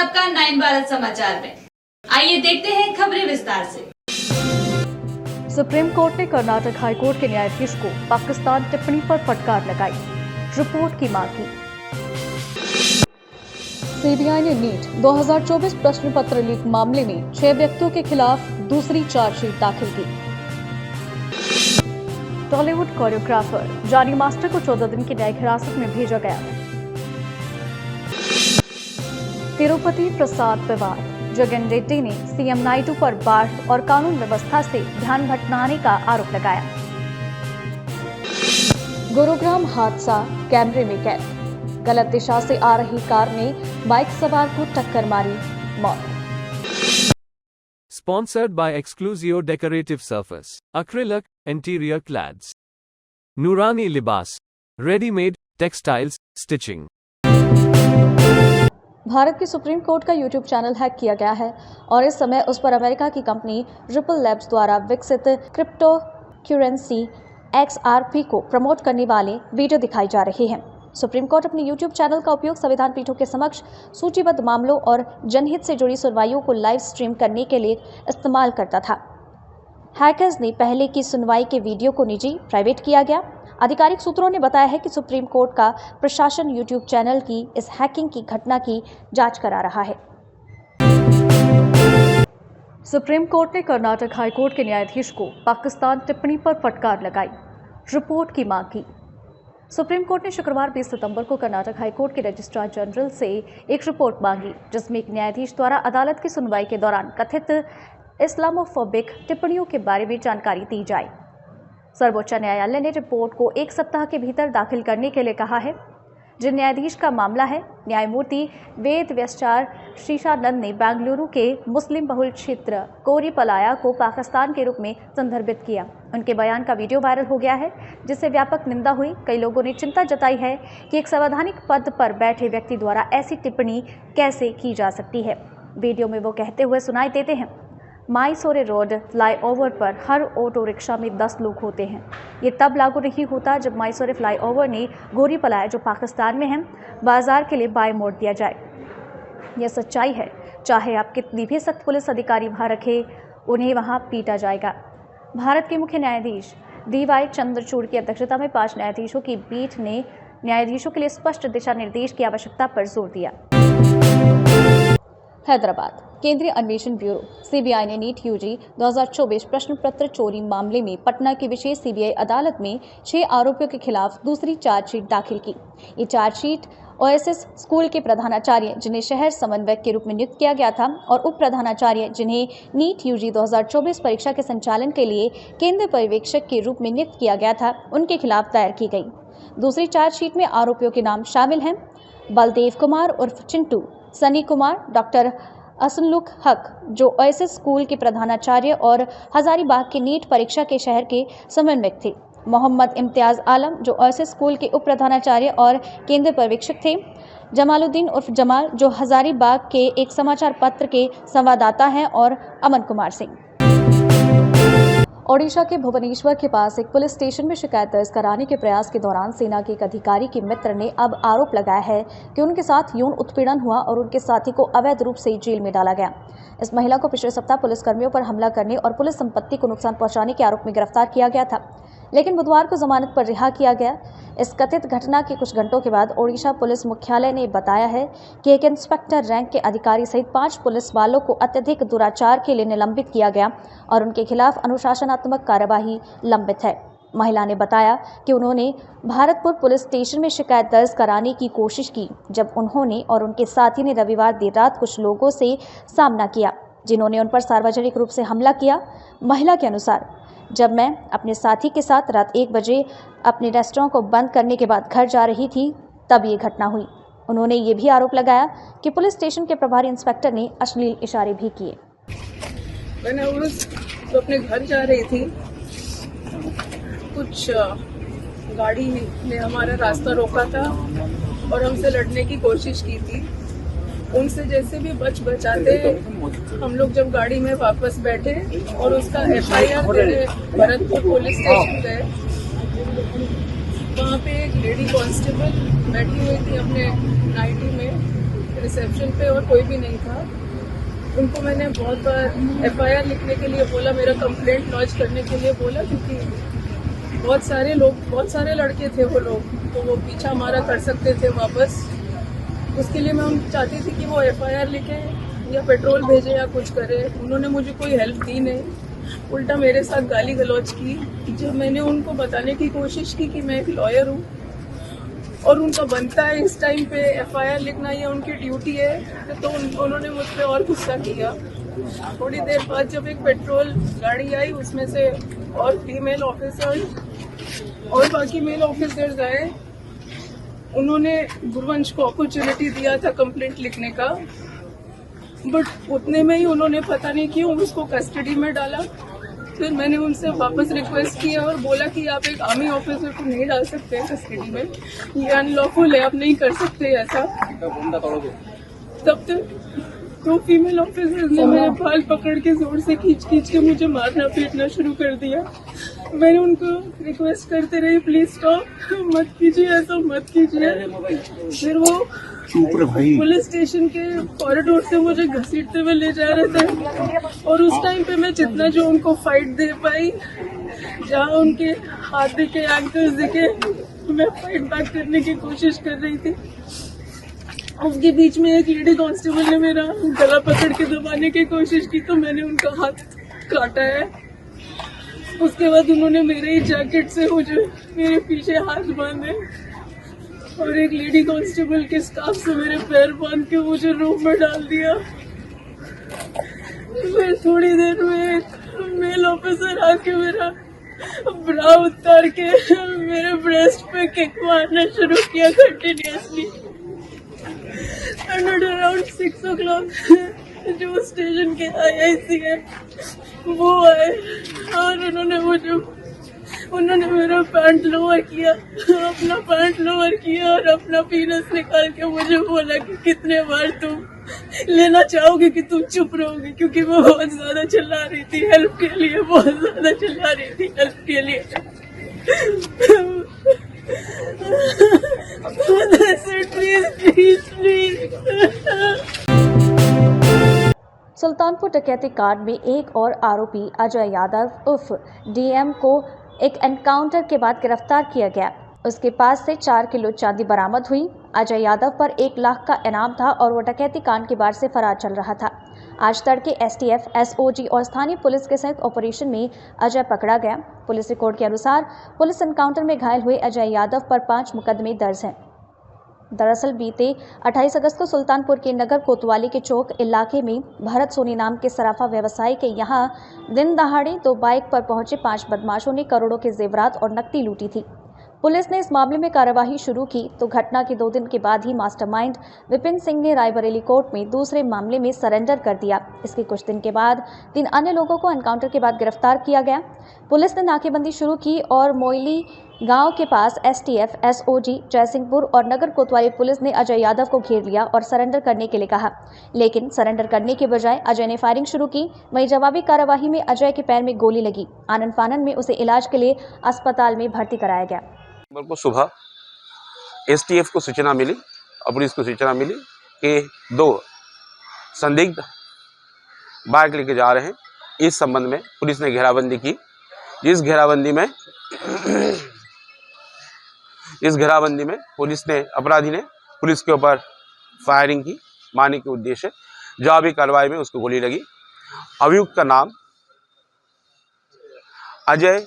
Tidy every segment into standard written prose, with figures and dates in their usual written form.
आपका 9 भारत समाचार में। आइए देखते हैं खबरें विस्तार से। सुप्रीम कोर्ट ने कर्नाटक हाई कोर्ट के न्यायाधीश को पाकिस्तान टिप्पणी पर फटकार लगाई, रिपोर्ट की मांग की। सीबीआई ने नीट 2024 प्रश्न पत्र लीक मामले में 6 व्यक्तियों के खिलाफ दूसरी चार्जशीट दाखिल की। टॉलीवुड कोरियोग्राफर जॉनी मास्टर को 14 दिन की न्यायिक हिरासत में भेजा गया। तिरुपति प्रसाद विवाद, जगन रेड्डी ने सीएम नायडू पर बाढ़ और कानून व्यवस्था से ध्यान भटकाने का आरोप लगाया। गुरुग्राम हादसा कैमरे में कैद, गलत दिशा से आ रही कार ने बाइक सवार को टक्कर मारी, मौत। Sponsored by Exclusio Decorative Surface, Acrylic, Interior Clads, Nurani Libas, Ready-Made, Textiles, Stitching। Bharat की सुप्रीम कोर्ट का यूट्यूब चैनल हैक किया गया है और इस समय उस पर अमेरिका की कंपनी रिपल लैब्स द्वारा विकसित क्रिप्टो करेंसी XRP को प्रमोट करने वाले वीडियो दिखाई जा रहे हैं। सुप्रीम कोर्ट अपने यूट्यूब चैनल का उपयोग संविधान पीठों के समक्ष सूचीबद्ध मामलों और जनहित से जुड़ी सुनवाइयों को लाइव स्ट्रीम करने के लिए इस्तेमाल करता था। हैकर्स ने पहले की सुनवाई के वीडियो को निजी प्राइवेट किया गया। आधिकारिक सूत्रों ने बताया है कि सुप्रीम कोर्ट का प्रशासन यूट्यूब चैनल की इस हैकिंग की घटना की जांच करा रहा है। सुप्रीम कोर्ट ने कर्नाटक हाई कोर्ट के न्यायाधीश को पाकिस्तान टिप्पणी पर फटकार लगाई, रिपोर्ट की मांग की। सुप्रीम कोर्ट ने शुक्रवार 20 सितंबर को कर्नाटक हाई कोर्ट के रजिस्ट्रार जनरल से एक रिपोर्ट मांगी, जिसमें एक न्यायाधीश द्वारा अदालत की सुनवाई के दौरान कथित इस्लामोफोबिक टिप्पणियों के बारे में जानकारी दी जाए। सर्वोच्च न्यायालय ने रिपोर्ट को 1 सप्ताह के भीतर दाखिल करने के लिए कहा है। जिन न्यायाधीश का मामला है, न्यायमूर्ति वेद व्यासचार शीशानंद ने बेंगलुरु के मुस्लिम बहुल क्षेत्र कोरीपलाया को पाकिस्तान के रूप में संदर्भित किया। उनके बयान का वीडियो वायरल हो गया है, जिससे व्यापक निंदा हुई। कई लोगों ने चिंता जताई है कि एक संवैधानिक पद पर बैठे व्यक्ति द्वारा ऐसी टिप्पणी कैसे की जा सकती है। वीडियो में वो कहते हुए सुनाई देते हैं, माइसोरे रोड फ्लाईओवर पर हर ऑटो रिक्शा में 10 लोग होते हैं। ये तब लागू नहीं होता जब माइसोरे फ्लाईओवर ने गोरीपलाया, जो पाकिस्तान में है, बाजार के लिए बाएं मोड़ दिया जाए। यह सच्चाई है, चाहे आप कितनी भी सख्त पुलिस अधिकारी वहां रखें, उन्हें वहां पीटा जाएगा। भारत के मुख्य न्यायाधीश DY चंद्रचूड़ की अध्यक्षता में 5 न्यायाधीशों की पीठ ने न्यायाधीशों के लिए स्पष्ट दिशा निर्देश की आवश्यकता पर जोर दिया। हैदराबाद, केंद्रीय अन्वेषण ब्यूरो CBI ने नीट UG 2024 प्रश्न पत्र चोरी मामले में पटना की विशेष CBI अदालत में 6 आरोपियों के खिलाफ दूसरी चार्जशीट दाखिल की। ये चार्जशीट OSS स्कूल के प्रधानाचार्य, जिन्हें शहर समन्वयक के रूप में नियुक्त किया गया था, और उप प्रधानाचार्य, जिन्हें नीट UG 2024 परीक्षा के संचालन के लिए केंद्र पर्यवेक्षक के रूप में नियुक्त किया गया था, उनके खिलाफ दायर की गई। दूसरी चार्जशीट में आरोपियों के नाम शामिल हैं बलदेव कुमार उर्फ चिंटू, सनी कुमार, डॉक्टर असलुक हक, जो OSS स्कूल के प्रधानाचार्य और हजारीबाग के नीट परीक्षा के शहर के समन्वयक थे, मोहम्मद इम्तियाज आलम, जो OSS स्कूल के उप प्रधानाचार्य और केंद्र पर्यवेक्षक थे, जमालुद्दीन उर्फ जमाल, जो हजारीबाग के एक समाचार पत्र के संवाददाता हैं, और अमन कुमार सिंह। ओडिशा के भुवनेश्वर के पास एक पुलिस स्टेशन में शिकायत दर्ज कराने के प्रयास के दौरान सेना के एक अधिकारी के मित्र ने अब आरोप लगाया है कि उनके साथ यौन उत्पीड़न हुआ और उनके साथी को अवैध रूप से जेल में डाला गया। इस महिला को पिछले सप्ताह पुलिसकर्मियों पर हमला करने और पुलिस संपत्ति को नुकसान पहुंचाने के आरोप में गिरफ्तार किया गया था, लेकिन बुधवार को जमानत पर रिहा किया गया। इस कथित घटना के कुछ घंटों के बाद ओडिशा पुलिस मुख्यालय ने बताया है कि एक इंस्पेक्टर रैंक के अधिकारी सहित 5 पुलिस वालों को अत्यधिक दुराचार के लिए निलंबित किया गया और उनके खिलाफ अनुशासनात्मक कार्यवाही लंबित है। महिला ने बताया कि उन्होंने भारतपुर पुलिस स्टेशन में शिकायत दर्ज कराने की कोशिश की, जब उन्होंने और उनके साथी ने रविवार देर रात कुछ लोगों से सामना किया, जिन्होंने उन पर सार्वजनिक रूप से हमला किया। महिला के अनुसार, जब मैं अपने साथी के साथ रात 1 बजे अपने रेस्टोरेंट को बंद करने के बाद घर जा रही थी, तब ये घटना हुई। उन्होंने ये भी आरोप लगाया कि पुलिस स्टेशन के प्रभारी इंस्पेक्टर ने अश्लील इशारे भी किए। मैंने तो अपने घर जा रही थी, कुछ गाड़ी ने हमारा रास्ता रोका था और हमसे लड़ने की कोशिश की थी। उनसे जैसे भी बचाते हम लोग जब गाड़ी में वापस बैठे और उसका FIR देने भरतपुर पुलिस स्टेशन गए, वहाँ पे एक लेडी कांस्टेबल बैठी हुई थी अपने नाइटी में। रिसेप्शन पे और कोई भी नहीं था। उनको मैंने बहुत बार एफआईआर लिखने के लिए बोला, मेरा कंप्लेंट लॉन्च करने के लिए बोला, क्योंकि बहुत सारे लड़के थे वो लोग, तो वो पीछा हमारा कर सकते थे वापस। उसके लिए मैं चाहती थी कि वो एफआईआर लिखें या पेट्रोल भेजें या कुछ करें। उन्होंने मुझे कोई हेल्प दी नहीं, उल्टा मेरे साथ गाली गलौज की। जब मैंने उनको बताने की कोशिश की कि मैं एक लॉयर हूँ और उनका बनता है इस टाइम पे एफआईआर लिखना, या उनकी ड्यूटी है, तो उन्होंने मुझ पर और गुस्सा किया। थोड़ी देर बाद जब एक पेट्रोल गाड़ी आई, उसमें से और फीमेल ऑफिसर्स और बाकी मेल ऑफिसर्स आए। उन्होंने गुरवंश को अपॉर्चुनिटी दिया था कंप्लेंट लिखने का, बट उतने में ही उन्होंने पता नहीं क्यों उसको कस्टडी में डाला। फिर मैंने उनसे वापस रिक्वेस्ट किया और बोला कि आप एक आर्मी ऑफिसर को नहीं डाल सकते कस्टडी में, ये अनलॉफुल है, आप नहीं कर सकते ऐसा। तब तक दो फीमेल ऑफिसर्स ने मेरे बाल पकड़ के जोर से खींच के मुझे मारना पीटना शुरू कर दिया। मैंने उनको रिक्वेस्ट करते रही, प्लीज स्टॉप, मत कीजिए, ऐसा मत कीजिए। फिर वो पुलिस स्टेशन के कॉरिडोर से मुझे घसीटते हुए ले जा रहे थे और उस टाइम पे मैं जितना जो उनको फाइट दे पाई, जहाँ उनके हाथ दिखे, एंकल्स दिखे, मैं फाइट बैक करने की कोशिश कर रही थी। उसके बीच में एक लेडी कांस्टेबल ने मेरा गला पकड़ के दबाने की कोशिश की, तो मैंने उनका हाथ काटा है। उसके बाद उन्होंने मेरे ही जैकेट से मुझे मेरे पीछे हाथ बांधे और एक लेडी कांस्टेबल के स्कार्फ से मेरे पैर बांध के मुझे रूम में डाल दिया। फिर थोड़ी देर में एक मेल ऑफिसर आके मेरा ब्रा उतार के मेरे ब्रेस्ट पे किक मारना शुरू किया कंटिन्यूअसली। एंड अराउंड 6 o'clock जो स्टेशन के IIC है वो आए और उन्होंने मेरा पैंट लोअर किया, अपना पैंट लोअर किया और अपना पीनस निकाल के मुझे बोला कि कितने बार तुम लेना चाहोगे कि तुम चुप रहोगे, क्योंकि मैं बहुत ज्यादा चिल्ला रही थी हेल्प के लिए, बहुत ज्यादा चिल्ला रही थी हेल्प के लिए। सुल्तानपुर डकैती कांड में एक और आरोपी अजय यादव उर्फ DM को एक एनकाउंटर के बाद गिरफ्तार किया गया। उसके पास से 4 किलो चांदी बरामद हुई। अजय यादव पर 1 लाख का इनाम था और वो डकैती कांड के बाद से फरार चल रहा था। आज तड़के STF, SOG और स्थानीय पुलिस के संयुक्त ऑपरेशन में अजय पकड़ा गया। पुलिस रिकॉर्ड के अनुसार पुलिस एनकाउंटर में घायल हुए अजय यादव पर 5 मुकदमे दर्ज हैं। दरअसल बीते 28 अगस्त को सुल्तानपुर के नगर कोतवाली के चौक इलाके में भरत सोनी नाम के सराफा व्यवसायी के यहां दिन दहाड़े 2 बाइक पर पहुंचे 5 बदमाशों ने करोड़ों के जेवरात और नकदी लूटी थी। पुलिस ने इस मामले में कार्यवाही शुरू की तो घटना के 2 दिन के बाद ही मास्टरमाइंड विपिन सिंह ने रायबरेली कोर्ट में दूसरे मामले में सरेंडर कर दिया। इसके कुछ दिन के बाद 3 अन्य लोगों को एनकाउंटर के बाद गिरफ्तार किया गया। पुलिस ने नाकेबंदी शुरू की और मोइली गांव के पास STF, SOG, जयसिंहपुर और नगर कोतवाली पुलिस ने अजय यादव को घेर लिया और सरेंडर करने के लिए कहा, लेकिन सरेंडर करने के बजाय अजय ने फायरिंग शुरू की। वहीं जवाबी कार्यवाही में अजय के पैर में गोली लगी। आनन फानन में उसे इलाज के लिए अस्पताल में भर्ती कराया गया। को सुबह STF को सूचना मिली और पुलिस को सूचना मिली कि 2 संदिग्ध बाइक लेके जा रहे हैं। इस संबंध में पुलिस ने घेराबंदी की। इस घेराबंदी में अपराधी ने पुलिस के ऊपर फायरिंग की, मारने के उद्देश्य। जवाबी कार्रवाई में उसको गोली लगी। अभियुक्त का नाम अजय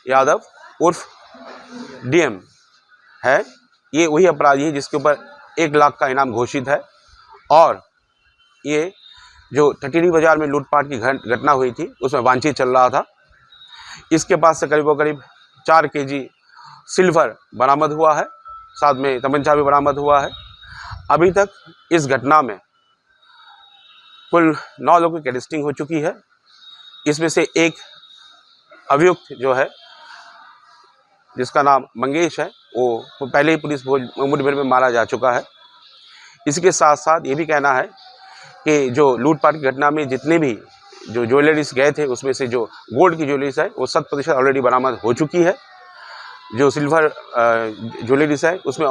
यादव उर्फ DM है। ये वही अपराधी है जिसके ऊपर 1 लाख का इनाम घोषित है और ये जो टटीरी बाजार में लूटपाट की घटना हुई थी उसमें वांछित चल रहा था। इसके पास से करीब 4 kg सिल्वर बरामद हुआ है, साथ में तमंचा भी बरामद हुआ है। अभी तक इस घटना में कुल 9 लोगों की अरेस्टिंग हो चुकी है। इसमें से एक अभियुक्त जो है जिसका नाम मंगेश है, वो पहले ही पुलिस मुठभेड़ में मारा जा चुका है। इसके साथ साथ ये भी कहना है कि जो लूटपाट की घटना में जितने भी जो ज्वेलरीज गए थे उसमें से जो गोल्ड की ज्वेलरीज है वो 100% ऑलरेडी बरामद हो चुकी है। जो सिल्वर ज्वेलरीज है उसमें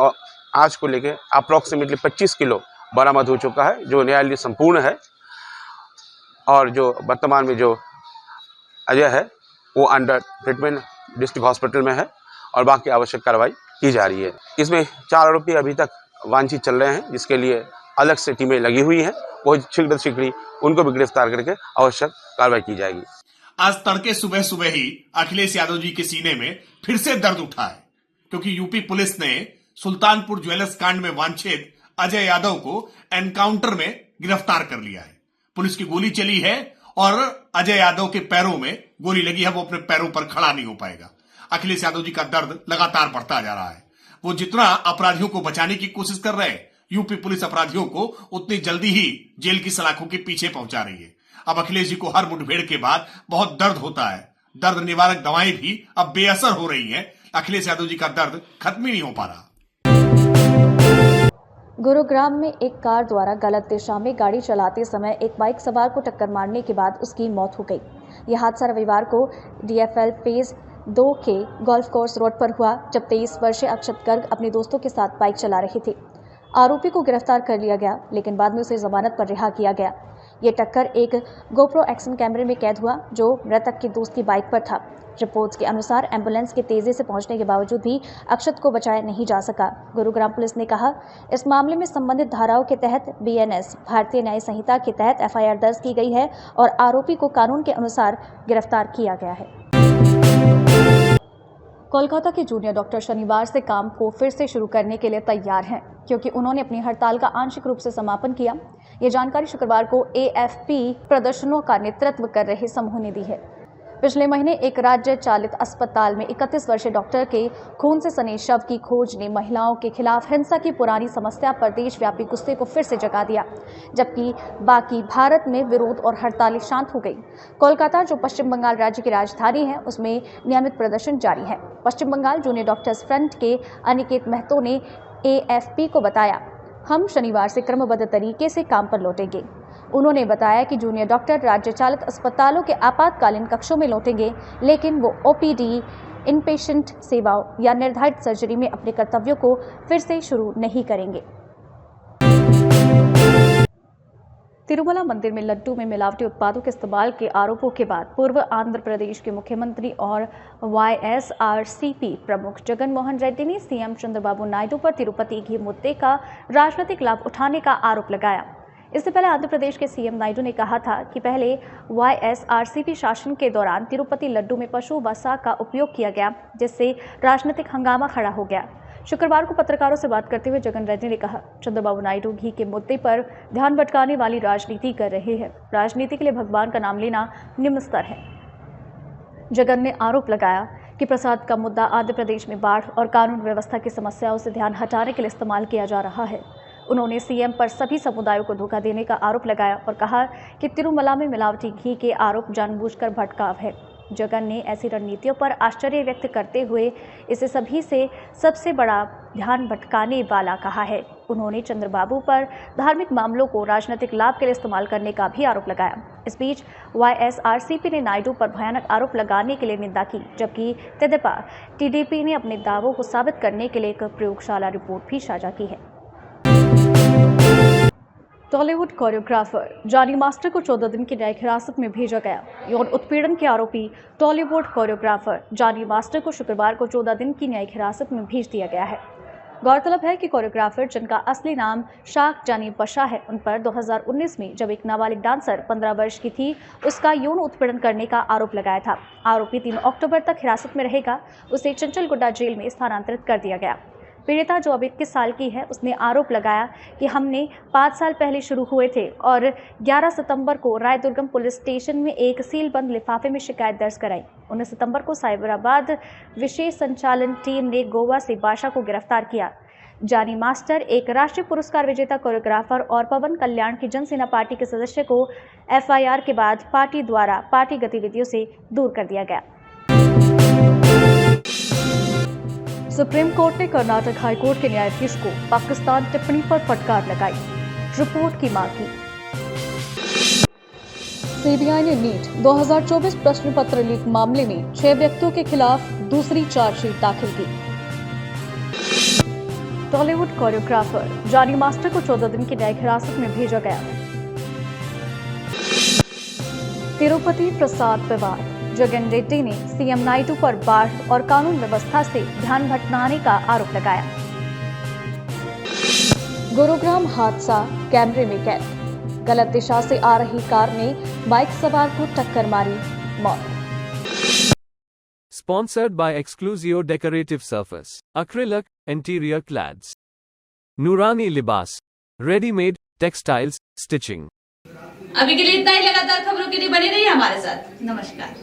आज को लेके अप्रॉक्सीमेटली 25 किलो बरामद हो चुका है, जो न्यायालय संपूर्ण है। और जो वर्तमान में जो अजय है वो अंडर ट्रीटमेंट डिस्ट्रिक्ट हॉस्पिटल में है और बाकी आवश्यक कार्रवाई की जा रही है। इसमें 4 आरोपी अभी तक वांछित चल रहे हैं, जिसके लिए अलग से टीमें लगी हुई हैं। बहुत शीघ्र उनको भी गिरफ्तार करके आवश्यक कार्रवाई की जाएगी। आज तड़के सुबह सुबह ही अखिलेश यादव जी के सीने में फिर से दर्द उठा है, क्योंकि यूपी पुलिस ने सुल्तानपुर ज्वेलर्स कांड में वांछित अजय यादव को एनकाउंटर में गिरफ्तार कर लिया है। पुलिस की गोली चली है और अजय यादव के पैरों में गोली लगी है, वो अपने पैरों पर खड़ा नहीं हो पाएगा। अखिलेश यादव जी का दर्द लगातार बढ़ता जा रहा है। वो जितना अपराधियों को बचाने की कोशिश कर रहे हैं, यूपी पुलिस अपराधियों को उतनी जल्दी ही जेल की सलाखों के पीछे पहुंचा रही है। अब अखिलेश जी को हर मुठभेड़ के बाद बहुत दर्द होता है। दर्द निवारक दवाएं भी अब बेअसर हो रही हैं। अखिलेश यादव जी का दर्द खत्म ही नहीं हो पा रहा। गुरुग्राम में एक कार द्वारा गलत दिशा में गाड़ी चलाते समय एक बाइक सवार को टक्कर मारने के बाद उसकी मौत हो गई। यह हादसा रविवार को DFL फेज 2 के गोल्फ कोर्स रोड पर हुआ, जब 23 वर्षीय अक्षत गर्ग अपने दोस्तों के साथ बाइक चला रहे थे। आरोपी को गिरफ्तार कर लिया गया, लेकिन बाद में उसे जमानत पर रिहा किया गया। ये टक्कर एक GoPro एक्शन कैमरे में कैद हुआ, जो मृतक के दोस्त की बाइक पर था। रिपोर्ट्स के अनुसार एम्बुलेंस के तेजी से पहुंचने के बावजूद भी अक्षत को बचाया नहीं जा सका। गुरुग्राम पुलिस ने कहा, इस मामले में संबंधित धाराओं के तहत BNS भारतीय न्याय संहिता के तहत FIR दर्ज की गई है और आरोपी को कानून के अनुसार गिरफ्तार किया गया है। कोलकाता के जूनियर डॉक्टर शनिवार से काम को फिर से शुरू करने के लिए तैयार हैं, क्योंकि उन्होंने अपनी हड़ताल का आंशिक रूप से समापन किया। ये जानकारी शुक्रवार को AFP प्रदर्शनों का नेतृत्व कर रहे समूह ने दी है। पिछले महीने एक राज्य चालित अस्पताल में 31 वर्षीय डॉक्टर के खून से सने शव की खोज ने महिलाओं के खिलाफ हिंसा की पुरानी समस्या पर देशव्यापी गुस्से को फिर से जगा दिया, जबकि बाकी भारत में विरोध और हड़तालें शांत हो गई। कोलकाता, जो पश्चिम बंगाल राज्य की राजधानी है, उसमें नियमित प्रदर्शन जारी है। पश्चिम बंगाल जूनियर डॉक्टर्स फ्रंट के अनिकेत महतो ने AFP को बताया, हम शनिवार से क्रमबद्ध तरीके से काम पर लौटेंगे। उन्होंने बताया कि जूनियर डॉक्टर राज्य चालित अस्पतालों के आपातकालीन कक्षों में लौटेंगे, लेकिन वो OPD, इनपेशेंट सेवाओं या निर्धारित सर्जरी में अपने कर्तव्यों को फिर से शुरू नहीं करेंगे। तिरुमला मंदिर में लड्डू में मिलावटी उत्पादों के इस्तेमाल के आरोपों के बाद पूर्व आंध्र प्रदेश के मुख्यमंत्री और YSRCP प्रमुख जगन मोहन रेड्डी ने CM चंद्रबाबू नायडू पर तिरुपति घी मुद्दे का राजनीतिक लाभ उठाने का आरोप लगाया। इससे पहले आंध्र प्रदेश के CM नायडू ने कहा था कि पहले YSRCP शासन के दौरान तिरुपति लड्डू में पशु वसा का उपयोग किया गया, जिससे राजनीतिक हंगामा खड़ा हो गया। शुक्रवार को पत्रकारों से बात करते हुए जगन रेड्डी ने कहा, चंद्रबाबू नायडू घी के मुद्दे पर ध्यान भटकाने वाली राजनीति कर रहे हैं। राजनीति के लिए भगवान का नाम लेना निम्न स्तर है। जगन ने आरोप लगाया कि प्रसाद का मुद्दा आंध्र प्रदेश में बाढ़ और कानून व्यवस्था की समस्याओं से ध्यान हटाने के लिए इस्तेमाल किया जा रहा है। उन्होंने CM पर सभी समुदायों को धोखा देने का आरोप लगाया और कहा कि तिरुमला में मिलावटी घी के आरोप जानबूझकर भटकाव है। जगन ने ऐसी रणनीतियों पर आश्चर्य व्यक्त करते हुए इसे सभी से सबसे बड़ा ध्यान भटकाने वाला कहा है। उन्होंने चंद्रबाबू पर धार्मिक मामलों को राजनीतिक लाभ के लिए इस्तेमाल करने का भी आरोप लगाया। इस बीच YSRCP ने नायडू पर भयानक आरोप लगाने के लिए निंदा की, जबकि तेदेपा TDP ने अपने दावों को साबित करने के लिए एक प्रयोगशाला रिपोर्ट भी साझा की है। टॉलीवुड कोरियोग्राफर जॉनी मास्टर को 14 दिन की न्यायिक हिरासत में भेजा गया। यौन उत्पीड़न के आरोपी टॉलीवुड कोरियोग्राफर जॉनी मास्टर को शुक्रवार को 14 दिन की न्यायिक हिरासत में भेज दिया गया है। गौरतलब है कि कोरियोग्राफर, जिनका असली नाम शाक जानी पशा है, उन पर 2019 में जब एक नाबालिग डांसर 15 वर्ष की थी, उसका यौन उत्पीड़न करने का आरोप लगाया था। आरोपी 3 अक्टूबर तक हिरासत में रहेगा। उसे चंचलगुड्डा जेल में स्थानांतरित कर दिया गया। पीड़िता, जो अब 21 साल की है, उसने आरोप लगाया कि हमने 5 साल पहले शुरू हुए थे और 11 सितंबर को रायदुर्गम पुलिस स्टेशन में एक सीलबंद लिफाफे में शिकायत दर्ज कराई। 19 सितंबर को साइबराबाद विशेष संचालन टीम ने गोवा से बादशाह को गिरफ्तार किया। जॉनी मास्टर एक राष्ट्रीय पुरस्कार विजेता कोरियोग्राफर और पवन कल्याण की जनसेना पार्टी के सदस्य को FIR के बाद पार्टी द्वारा पार्टी गतिविधियों से दूर कर दिया गया। सुप्रीम कोर्ट ने कर्नाटक हाई कोर्ट के न्यायाधीश को पाकिस्तान टिप्पणी पर फटकार लगाई, रिपोर्ट की मांग की। CBI ने नीट 2024 प्रश्न पत्र लीक मामले में 6 व्यक्तियों के खिलाफ दूसरी चार्जशीट दाखिल की। टॉलीवुड कोरियोग्राफर जानी मास्टर को 14 दिन की न्यायिक हिरासत में भेजा गया। तिरुपति प्रसाद विवाद, जगन रेड्डी ने सीएम नायडू पर बाढ़ और कानून व्यवस्था से ध्यान भटकाने का आरोप लगाया। गुरुग्राम हादसा कैमरे में कैद, गलत दिशा से आ रही कार ने बाइक सवार को टक्कर मारी, मौत। Sponsored by Exclusio Decorative Surface, Acrylic, Interior Clads, Nurani Libas, Ready-Made, Textiles, Stitching। अभी के लिए इतना ही। लगातार खबरों के लिए बने रहिए हमारे साथ। नमस्कार।